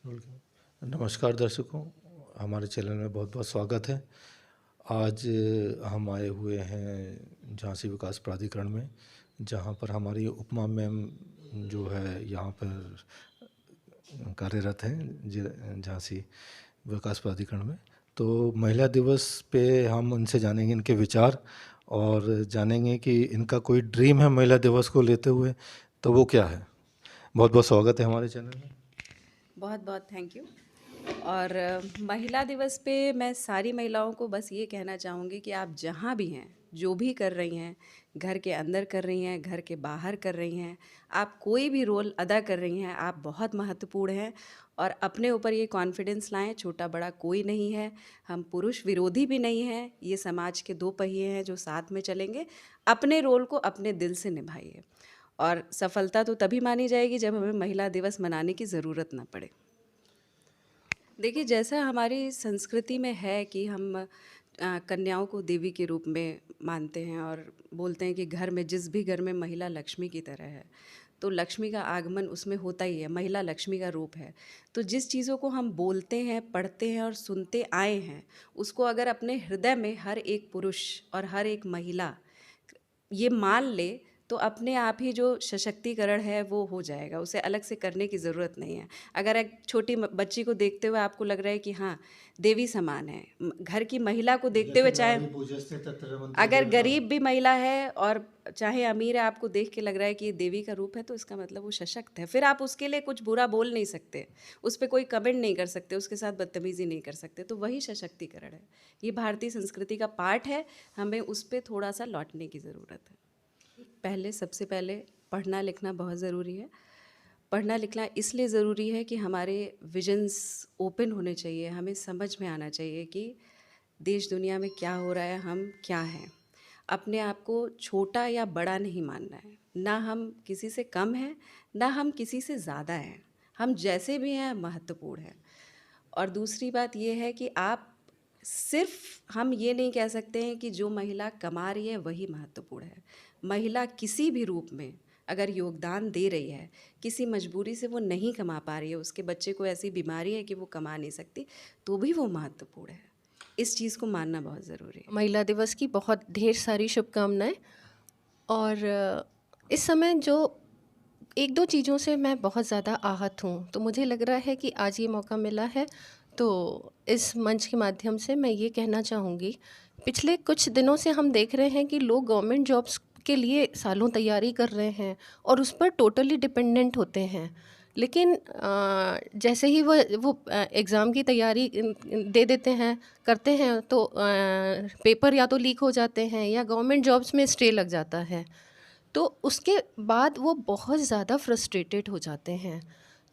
नमस्कार दर्शकों, हमारे चैनल में बहुत बहुत स्वागत है। आज हम आए हुए हैं झांसी विकास प्राधिकरण में, जहां पर हमारी उपमा मैम जो है यहाँ पर कार्यरत हैं झांसी विकास प्राधिकरण में। तो महिला दिवस पे हम उनसे जानेंगे इनके विचार और जानेंगे कि इनका कोई ड्रीम है महिला दिवस को लेते हुए, तो वो क्या है। बहुत बहुत स्वागत है हमारे चैनल में। बहुत बहुत थैंक यू। और महिला दिवस पे मैं सारी महिलाओं को बस ये कहना चाहूँगी कि आप जहाँ भी हैं, जो भी कर रही हैं, घर के अंदर कर रही हैं, घर के बाहर कर रही हैं, आप कोई भी रोल अदा कर रही हैं, आप बहुत महत्वपूर्ण हैं। और अपने ऊपर ये कॉन्फिडेंस लाएं, छोटा बड़ा कोई नहीं है, हम पुरुष विरोधी भी नहीं हैं, ये समाज के दो पहिए हैं जो साथ में चलेंगे। अपने रोल को अपने दिल से निभाइए और सफलता तो तभी मानी जाएगी जब हमें महिला दिवस मनाने की ज़रूरत ना पड़े। देखिए, जैसा हमारी संस्कृति में है कि हम कन्याओं को देवी के रूप में मानते हैं और बोलते हैं कि घर में, जिस भी घर में महिला लक्ष्मी की तरह है, तो लक्ष्मी का आगमन उसमें होता ही है, महिला लक्ष्मी का रूप है। तो जिस चीज़ों को हम बोलते हैं, पढ़ते हैं और सुनते आए हैं, उसको अगर अपने हृदय में हर एक पुरुष और हर एक महिला ये मान ले, तो अपने आप ही जो सशक्तिकरण है वो हो जाएगा, उसे अलग से करने की ज़रूरत नहीं है। अगर एक छोटी बच्ची को देखते हुए आपको लग रहा है कि हाँ, देवी समान है, घर की महिला को देखते हुए, चाहे अगर गरीब भी महिला है और चाहे अमीर है, आपको देख के लग रहा है कि ये देवी का रूप है, तो इसका मतलब वो सशक्त है। फिर आप उसके लिए कुछ बुरा बोल नहीं सकते, उस पर कोई कमेंट नहीं कर सकते, उसके साथ बदतमीज़ी नहीं कर सकते। तो वही सशक्तिकरण है, ये भारतीय संस्कृति का पार्ट है, हमें उस पर थोड़ा सा लौटने की ज़रूरत है। सबसे पहले पढ़ना लिखना बहुत ज़रूरी है। पढ़ना लिखना इसलिए ज़रूरी है कि हमारे विजन्स ओपन होने चाहिए, हमें समझ में आना चाहिए कि देश दुनिया में क्या हो रहा है, हम क्या हैं। अपने आप को छोटा या बड़ा नहीं मानना है, ना हम किसी से कम हैं, ना हम किसी से ज़्यादा हैं। हम जैसे भी हैं महत्वपूर्ण हैं। और दूसरी बात ये है कि आप सिर्फ, हम ये नहीं कह सकते हैं कि जो महिला कमा रही है वही महत्वपूर्ण है। महिला किसी भी रूप में अगर योगदान दे रही है, किसी मजबूरी से वो नहीं कमा पा रही है, उसके बच्चे को ऐसी बीमारी है कि वो कमा नहीं सकती, तो भी वो महत्वपूर्ण है। इस चीज़ को मानना बहुत ज़रूरी है। महिला दिवस की बहुत ढेर सारी शुभकामनाएं। और इस समय जो एक दो चीज़ों से मैं बहुत ज़्यादा आहत हूँ, तो मुझे लग रहा है कि आज ये मौका मिला है, तो इस मंच के माध्यम से मैं ये कहना चाहूँगी। पिछले कुछ दिनों से हम देख रहे हैं कि लोग गवर्नमेंट जॉब्स के लिए सालों तैयारी कर रहे हैं और उस पर टोटली डिपेंडेंट होते हैं। लेकिन जैसे ही वो एग्ज़ाम की तैयारी दे देते हैं, करते हैं, तो पेपर या तो लीक हो जाते हैं या गवर्नमेंट जॉब्स में स्टे लग जाता है। तो उसके बाद वो बहुत ज़्यादा फ्रस्ट्रेटेड हो जाते हैं।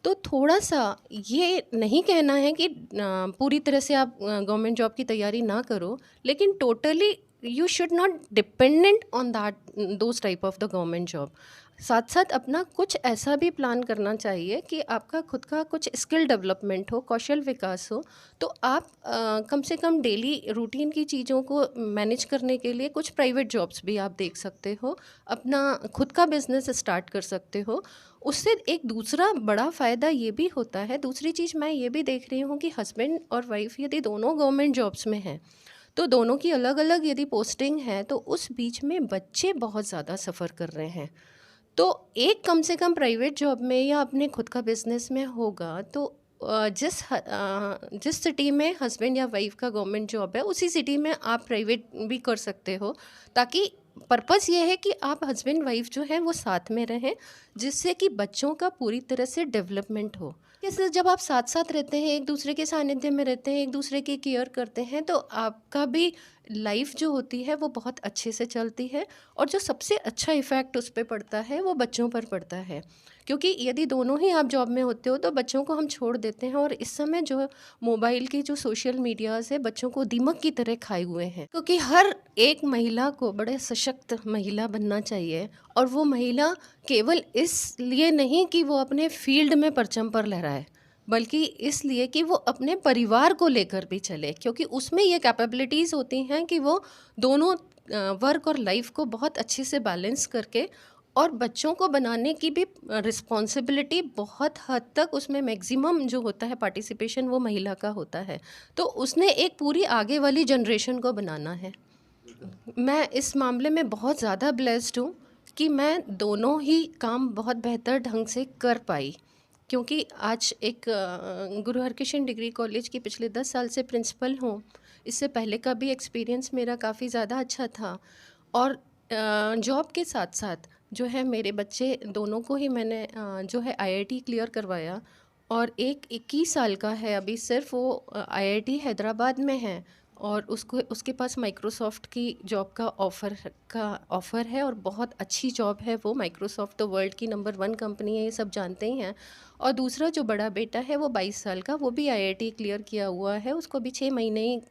तो थोड़ा-सा ये नहीं कहना है कि पूरी तरह से आप गवर्नमेंट जॉब की तैयारी ना करो, लेकिन totally you should not dependent on that those type of the government job. साथ-साथ अपना कुछ ऐसा भी प्लान करना चाहिए कि आपका खुद का कुछ स्किल डेवलपमेंट हो, कौशल विकास हो, तो आप कम से कम डेली रूटीन की चीज़ों को मैनेज करने के लिए कुछ प्राइवेट जॉब्स भी आप देख सकते हो, अपना खुद का बिज़नेस स्टार्ट कर सकते हो। उससे एक दूसरा बड़ा फ़ायदा ये भी होता है, दूसरी चीज़ मैं ये भी देख रही हूँ कि हस्बैंड और वाइफ़ यदि दोनों गवर्नमेंट जॉब्स में हैं, तो दोनों की अलग-अलग यदि पोस्टिंग है, तो उस बीच में बच्चे बहुत ज़्यादा सफ़र कर रहे हैं। तो एक कम से कम प्राइवेट जॉब में या अपने खुद का बिजनेस में होगा, तो जिस सिटी में हस्बैंड या वाइफ का गवर्नमेंट जॉब है, उसी सिटी में आप प्राइवेट भी कर सकते हो, ताकि पर्पस ये है कि आप हस्बैंड वाइफ जो है वो साथ में रहें, जिससे कि बच्चों का पूरी तरह से डेवलपमेंट हो। जैसे जब आप साथ साथ रहते हैं, एक दूसरे के सानिध्य में रहते हैं, एक दूसरे की केयर करते हैं, तो आपका भी लाइफ जो होती है वो बहुत अच्छे से चलती है। और जो सबसे अच्छा इफ़ेक्ट उस पे पड़ता है वो बच्चों पर पड़ता है, क्योंकि यदि दोनों ही आप जॉब में होते हो तो बच्चों को हम छोड़ देते हैं। और इस समय जो मोबाइल की जो सोशल मीडियाज़ है, बच्चों को दीमक की तरह खाए हुए हैं, क्योंकि हर एक महिला को बड़े सशक्त महिला बनना चाहिए। और वो महिला केवल इसलिए नहीं कि वो अपने फील्ड में परचम पर लहराए, बल्कि इसलिए कि वो अपने परिवार को लेकर भी चले, क्योंकि उसमें ये कैपेबिलिटीज़ होती हैं कि वो दोनों वर्क और लाइफ को बहुत अच्छे से बैलेंस करके और बच्चों को बनाने की भी रिस्पॉन्सिबिलिटी बहुत हद तक उसमें मैक्सिमम जो होता है पार्टिसिपेशन वो महिला का होता है। तो उसने एक पूरी आगे वाली जनरेशन को बनाना है। मैं इस मामले में बहुत ज़्यादा ब्लेस्ड हूँ कि मैं दोनों ही काम बहुत बेहतर ढंग से कर पाई, क्योंकि आज एक गुरु हरकृष्ण डिग्री कॉलेज की पिछले 10 साल से प्रिंसिपल हूँ। इससे पहले का भी एक्सपीरियंस मेरा काफ़ी ज़्यादा अच्छा था। और जॉब के साथ साथ जो है मेरे बच्चे दोनों को ही मैंने जो है आईआईटी क्लियर करवाया। और एक 21 साल का है अभी, सिर्फ वो आईआईटी हैदराबाद में है और उसके पास माइक्रोसॉफ्ट की जॉब का ऑफ़र है और बहुत अच्छी जॉब है वो। माइक्रोसॉफ्ट तो वर्ल्ड की नंबर 1 कंपनी है, ये सब जानते ही हैं। और दूसरा जो बड़ा बेटा है वो 22 साल का, वो भी आईआईटी क्लियर किया हुआ है, उसको अभी 6 महीने ही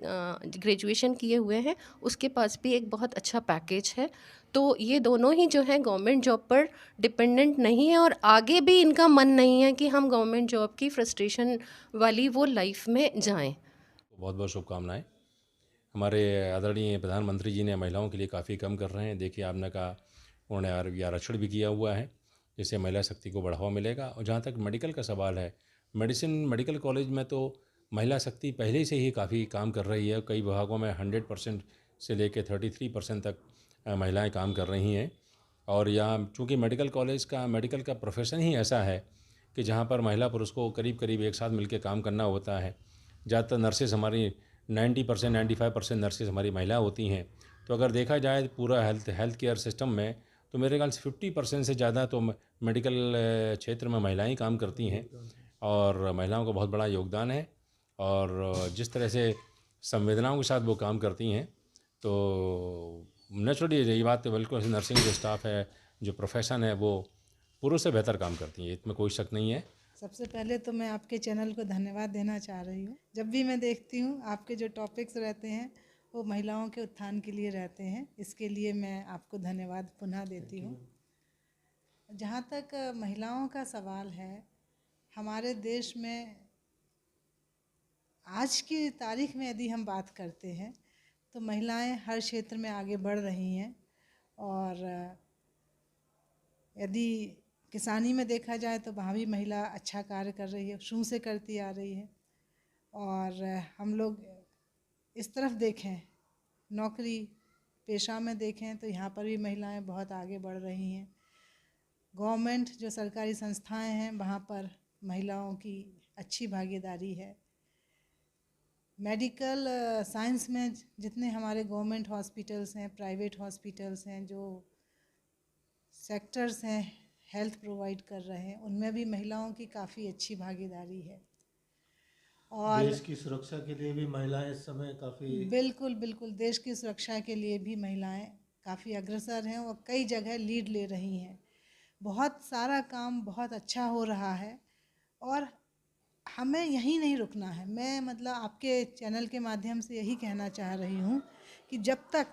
ग्रेजुएशन किए हुए हैं। उसके पास भी एक बहुत अच्छा पैकेज है। तो ये दोनों ही जो है गवर्नमेंट जॉब पर डिपेंडेंट नहीं है और आगे भी इनका मन नहीं है कि हम गवर्नमेंट जॉब की फ्रस्ट्रेशन वाली वो लाइफ में जाएं। बहुत बहुत शुभकामनाएं। हमारे आदरणीय प्रधानमंत्री जी ने महिलाओं के लिए काफ़ी कम कर रहे हैं। देखिए, आपने कहा उन्होंने आरक्षण भी किया हुआ है, जिससे महिला शक्ति को बढ़ावा मिलेगा। और जहाँ तक मेडिकल का सवाल है, मेडिकल कॉलेज में तो महिला शक्ति पहले से ही काफ़ी काम कर रही है। कई विभागों में 100% से लेकर 33% तक महिलाएं काम कर रही हैं। और यहाँ चूँकि मेडिकल का प्रोफेशन ही ऐसा है कि जहाँ पर महिला पुरुष को करीब करीब एक साथ मिलकर काम करना होता है। ज़्यादातर नर्सेज हमारी 90% 95% नर्सेज हमारी महिला होती हैं। तो अगर देखा जाए पूरा हेल्थ केयर सिस्टम में, तो मेरे ख्याल से 50% से ज़्यादा तो मेडिकल क्षेत्र में महिलाएं काम करती हैं और महिलाओं का बहुत बड़ा योगदान है। और जिस तरह से संवेदनाओं के साथ वो काम करती हैं, तो नेचुरली ये बात तो बिल्कुल, नर्सिंग जो स्टाफ है, जो प्रोफेशन है, वो पुरुष से बेहतर काम करती हैं, इसमें कोई शक नहीं है। सबसे पहले तो मैं आपके चैनल को धन्यवाद देना चाह रही हूँ। जब भी मैं देखती हूँ आपके जो टॉपिक्स रहते हैं वो महिलाओं के उत्थान के लिए रहते हैं, इसके लिए मैं आपको धन्यवाद पुनः देती हूँ। जहाँ तक महिलाओं का सवाल है, हमारे देश में आज की तारीख में यदि हम बात करते हैं तो महिलाएं हर क्षेत्र में आगे बढ़ रही हैं। और यदि किसानी में देखा जाए तो वहाँ भी महिला अच्छा कार्य कर रही है, शुरू से करती आ रही है। और हम लोग इस तरफ देखें, नौकरी पेशा में देखें तो यहाँ पर भी महिलाएं बहुत आगे बढ़ रही हैं। गवर्नमेंट जो सरकारी संस्थाएं हैं वहाँ पर महिलाओं की अच्छी भागीदारी है। मेडिकल साइंस में जितने हमारे गवर्नमेंट हॉस्पिटल्स हैं, प्राइवेट हॉस्पिटल्स हैं, जो सेक्टर्स हैं हेल्थ प्रोवाइड कर रहे हैं, उनमें भी महिलाओं की काफ़ी अच्छी भागीदारी है। और देश की सुरक्षा के लिए भी महिलाएं इस समय काफ़ी बिल्कुल बिल्कुल देश की सुरक्षा के लिए भी महिलाएं काफ़ी अग्रसर हैं और कई जगह लीड ले रही हैं। बहुत सारा काम बहुत अच्छा हो रहा है और हमें यहीं नहीं रुकना है। मैं मतलब आपके चैनल के माध्यम से यही कहना चाह रही हूँ कि जब तक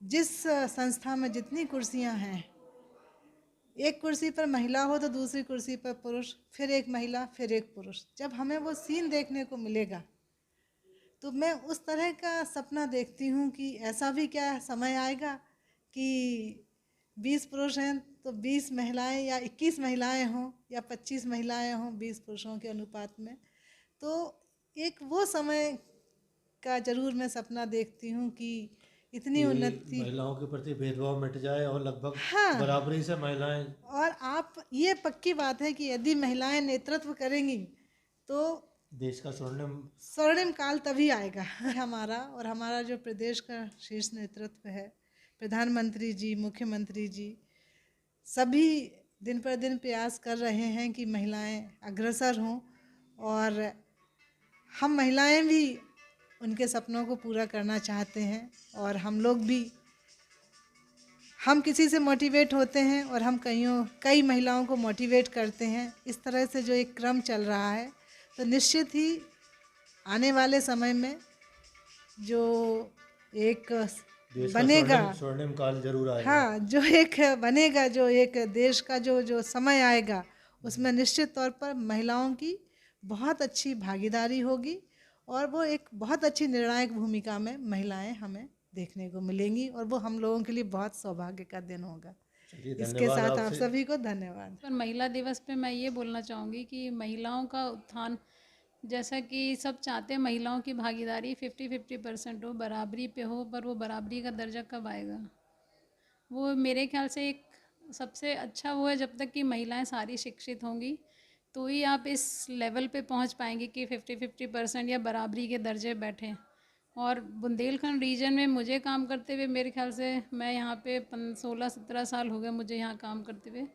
जिस संस्था में जितनी कुर्सियाँ हैं, एक कुर्सी पर महिला हो तो दूसरी कुर्सी पर पुरुष, फिर एक महिला, फिर एक पुरुष, जब हमें वो सीन देखने को मिलेगा तो मैं उस तरह का सपना देखती हूँ कि ऐसा भी क्या समय आएगा कि 20 पुरुष हैं तो 20 महिलाएं या 21 महिलाएं हों या 25 महिलाएं हों 20 पुरुषों के अनुपात में। तो एक वो समय का ज़रूर मैं सपना देखती हूँ कि इतनी उन्नति, महिलाओं के प्रति भेदभाव मिट जाए और लगभग हाँ, बराबरी से महिलाएं। और आप ये पक्की बात है कि यदि महिलाएं नेतृत्व करेंगी तो देश का स्वर्णिम काल तभी आएगा। हमारा जो प्रदेश का शीर्ष नेतृत्व है, प्रधानमंत्री जी, मुख्यमंत्री जी, सभी दिन पर दिन प्रयास कर रहे हैं कि महिलाएं अग्रसर हों और हम महिलाएं भी उनके सपनों को पूरा करना चाहते हैं। और हम लोग भी, हम किसी से मोटिवेट होते हैं और हम कई महिलाओं को मोटिवेट करते हैं। इस तरह से जो एक क्रम चल रहा है, तो निश्चित ही आने वाले समय में जो एक बनेगा, स्वर्णिम काल जरूर आएगा। हाँ, जो एक बनेगा, जो एक देश का जो समय आएगा, उसमें निश्चित तौर पर महिलाओं की बहुत अच्छी भागीदारी होगी और वो एक बहुत अच्छी निर्णायक भूमिका में महिलाएं हमें देखने को मिलेंगी और वो हम लोगों के लिए बहुत सौभाग्य का दिन होगा। इसके साथ आप सभी को धन्यवाद। पर महिला दिवस पे मैं ये बोलना चाहूँगी कि महिलाओं का उत्थान, जैसा कि सब चाहते हैं महिलाओं की भागीदारी 50-50% हो, बराबरी पे हो, पर वो बराबरी का दर्जा कब आएगा? वो मेरे ख्याल से एक सबसे अच्छा वो है, जब तक कि महिलाएं सारी शिक्षित होंगी तो ही आप इस लेवल पे पहुंच पाएंगे कि 50-50% या बराबरी के दर्जे बैठें। और बुंदेलखंड रीजन में मुझे काम करते हुए मेरे ख्याल से मैं यहाँ पे 16-17 साल हो गए मुझे यहाँ काम करते हुए।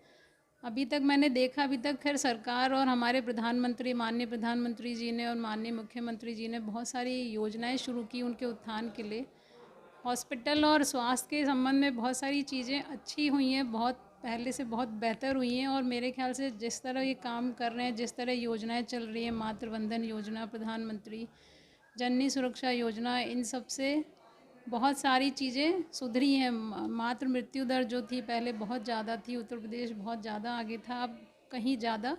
अभी तक मैंने देखा, अभी तक खैर सरकार और हमारे प्रधानमंत्री, माननीय प्रधानमंत्री जी ने और माननीय मुख्यमंत्री जी ने बहुत सारी योजनाएं शुरू की उनके उत्थान के लिए। हॉस्पिटल और स्वास्थ्य के संबंध में बहुत सारी चीज़ें अच्छी हुई हैं, बहुत पहले से बहुत बेहतर हुई हैं। और मेरे ख्याल से जिस तरह ये काम कर रहे हैं, जिस तरह योजनाएं चल रही हैं, मातृवंदन योजना, प्रधानमंत्री जननी सुरक्षा योजना, इन सब से बहुत सारी चीज़ें सुधरी हैं। मातृ मृत्यु दर जो थी पहले बहुत ज़्यादा थी, उत्तर प्रदेश बहुत ज़्यादा आगे था, अब कहीं ज़्यादा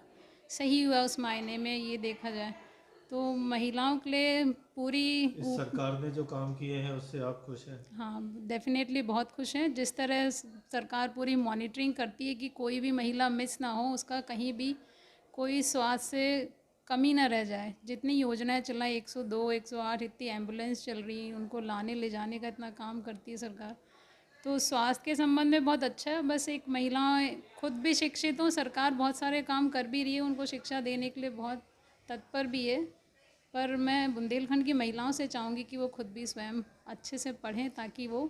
सही हुआ उस मायने में ये देखा जाए तो महिलाओं के लिए पूरी सरकार ने जो काम किए हैं उससे आप खुश हैं? हाँ, डेफिनेटली बहुत खुश हैं। जिस तरह सरकार पूरी मॉनिटरिंग करती है कि कोई भी महिला मिस ना हो, उसका कहीं भी कोई स्वास्थ्य से कमी ना रह जाए। जितनी योजनाएं चलाई, 102, 108, इतनी एम्बुलेंस चल रही हैं, उनको लाने ले जाने का इतना काम करती है सरकार। तो स्वास्थ्य के संबंध में बहुत अच्छा है। बस एक महिलाएं खुद भी शिक्षित हों, सरकार बहुत सारे काम कर भी रही है, उनको शिक्षा देने के लिए बहुत तत्पर भी है। पर मैं बुंदेलखंड की महिलाओं से चाहूँगी कि वो खुद भी स्वयं अच्छे से पढ़ें ताकि वो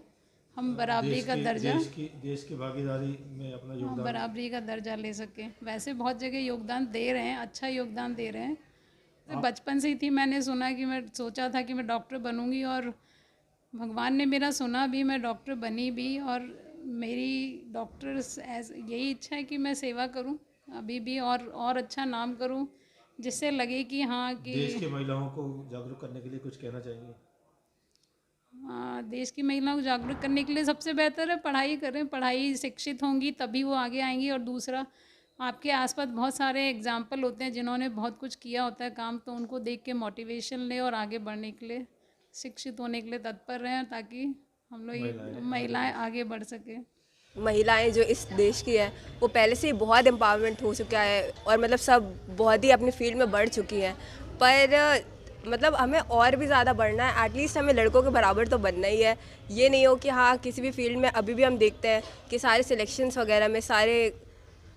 हम बराबरी का दर्जा, देश की भागीदारी में अपना योगदान, बराबरी का दर्जा ले सकें। वैसे बहुत जगह योगदान दे रहे हैं, अच्छा योगदान दे रहे हैं। तो बचपन से ही थी, मैंने सुना कि मैं सोचा था कि मैं डॉक्टर बनूंगी और भगवान ने मेरा सुना भी, मैं डॉक्टर बनी भी। और मेरी डॉक्टर यही इच्छा है कि मैं सेवा करूं अभी भी और अच्छा नाम करूं, जिससे लगे कि हाँ कि देश की महिलाओं को जागरूक करने के लिए कुछ कहना चाहेंगे? देश की महिलाओं को जागरूक करने के लिए सबसे बेहतर है पढ़ाई करें। पढ़ाई शिक्षित होंगी तभी वो आगे आएंगी। और दूसरा, आपके आसपास बहुत सारे एग्जाम्पल होते हैं जिन्होंने बहुत कुछ किया होता है काम, तो उनको देख के मोटिवेशन लें और आगे बढ़ने के लिए, शिक्षित होने के लिए तत्पर रहें ताकि हम लोग महिलाएं आगे बढ़ सकें। महिलाएं जो इस देश की है वो पहले से ही बहुत एम्पावरमेंट हो चुका है और मतलब सब बहुत ही अपनी फील्ड में बढ़ चुकी हैं। पर मतलब हमें और भी ज़्यादा बढ़ना है, एटलीस्ट हमें लड़कों के बराबर तो बनना ही है। ये नहीं हो कि हाँ किसी भी फील्ड में अभी भी हम देखते हैं कि सारे सिलेक्शंस वगैरह में सारे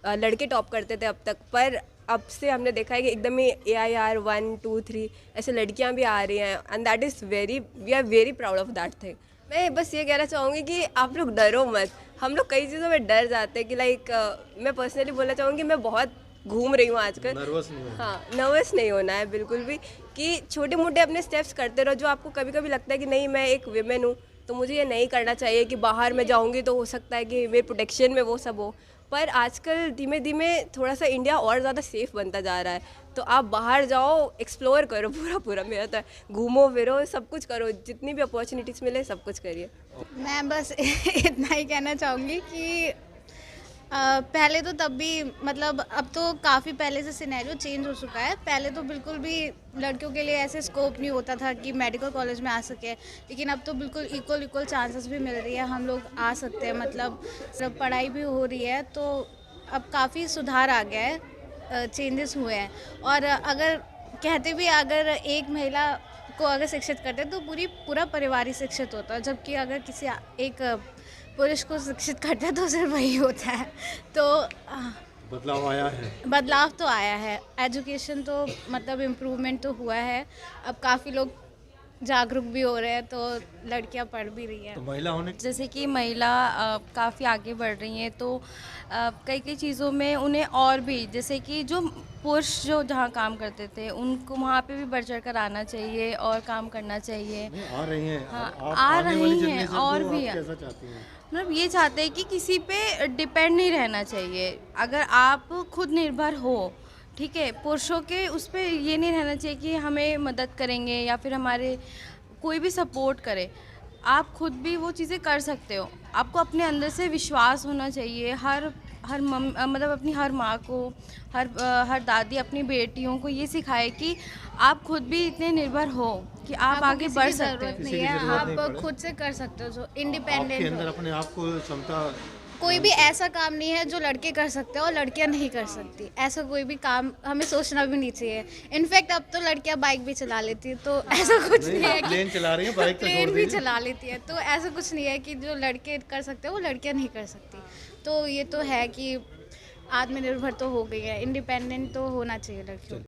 लड़के टॉप करते थे अब तक, पर अब से हमने देखा है कि एकदम ही AIR 1, 2, 3 ऐसे लड़कियां भी आ रही हैं and that is we are very proud of that thing. मैं बस ये कहना चाहूँगी कि आप लोग डरो मत। हम लोग कई चीज़ों में डर जाते हैं कि लाइक मैं पर्सनली बोलना चाहूँगी, मैं बहुत घूम रही हूँ आजकल। नर्वस नहीं होना। हाँ, नर्वस नहीं होना है बिल्कुल भी, कि छोटे मोटे अपने स्टेप्स करते रहो। जो आपको कभी कभी लगता है कि नहीं मैं एक विमेन हूँ तो मुझे ये नहीं करना चाहिए, कि बाहर मैं जाऊँगी तो हो सकता है कि मेरे प्रोटेक्शन में वो सब हो, पर आजकल धीमे धीमे थोड़ा सा इंडिया और ज़्यादा सेफ़ बनता जा रहा है। तो आप बाहर जाओ, एक्सप्लोर करो पूरा मेरा तो है, घूमो फिरो, सब कुछ करो, जितनी भी अपॉर्चुनिटीज़ मिले सब कुछ करिए। मैं बस इतना ही कहना चाहूँगी कि पहले तो तब भी मतलब अब तो काफ़ी पहले से सिनेरियो चेंज हो चुका है। पहले तो बिल्कुल भी लड़कियों के लिए ऐसे स्कोप नहीं होता था कि मेडिकल कॉलेज में आ सके, लेकिन अब तो बिल्कुल इक्वल चांसेस भी मिल रही है, हम लोग आ सकते हैं। मतलब जब पढ़ाई भी हो रही है तो अब काफ़ी सुधार आ गया है, चेंजेस हुए हैं। और अगर कहते भी अगर एक महिला को अगर शिक्षित करते हैं तो पूरा परिवार ही शिक्षित होता है, जबकि अगर किसी एक पुरुष को शिक्षित करता है तो सिर्फ वही होता है। तो बदलाव आया है। बदलाव तो आया है, एजुकेशन तो मतलब इम्प्रूवमेंट तो हुआ है। अब काफ़ी लोग जागरूक भी हो रहे हैं, तो लड़कियां पढ़ भी रही हैं। तो महिला होने जैसे कि महिला काफ़ी आगे बढ़ रही हैं, तो कई चीज़ों में उन्हें और भी, जैसे कि जो पुरुष जो जहाँ काम करते थे उनको वहाँ पे भी बढ़ चढ़ कर आना चाहिए और काम करना चाहिए। आ रही हैं। हाँ, आप आ आने वाली रही हैं। जनरेशन और को भी आप कैसा चाहती हैं? मतलब ये चाहते हैं कि किसी पे डिपेंड नहीं रहना चाहिए। अगर आप खुद निर्भर हो, ठीक है, पुरुषों के उस पर ये नहीं रहना चाहिए कि हमें मदद करेंगे या फिर हमारे कोई भी सपोर्ट करे। आप खुद भी वो चीज़ें कर सकते हो। आपको अपने अंदर से विश्वास होना चाहिए। हर मतलब अपनी हर माँ को, हर दादी अपनी बेटियों को ये सिखाए कि आप खुद भी इतने निर्भर हो कि आप आगे बढ़ सकते हो। नहीं है, आप खुद से कर सकते हो, जो इंडिपेंडेंट आपके अंदर अपने आप को क्षमता कोई भी ऐसा काम नहीं है जो लड़के कर सकते हैं और लड़कियां नहीं कर सकती। ऐसा कोई भी काम हमें सोचना भी नहीं चाहिए। इनफैक्ट अब तो लड़कियां बाइक भी चला लेती है, तो ऐसा कुछ नहीं है कि प्लेन चला रही है, बाइक तो प्लेन छोड़ भी दीजिए। चला लेती है, तो ऐसा कुछ नहीं है कि जो लड़के कर सकते हैं वो लड़कियां नहीं कर सकती। तो ये तो है कि आत्मनिर्भर तो हो गई है, इंडिपेंडेंट तो होना चाहिए लड़कियों को।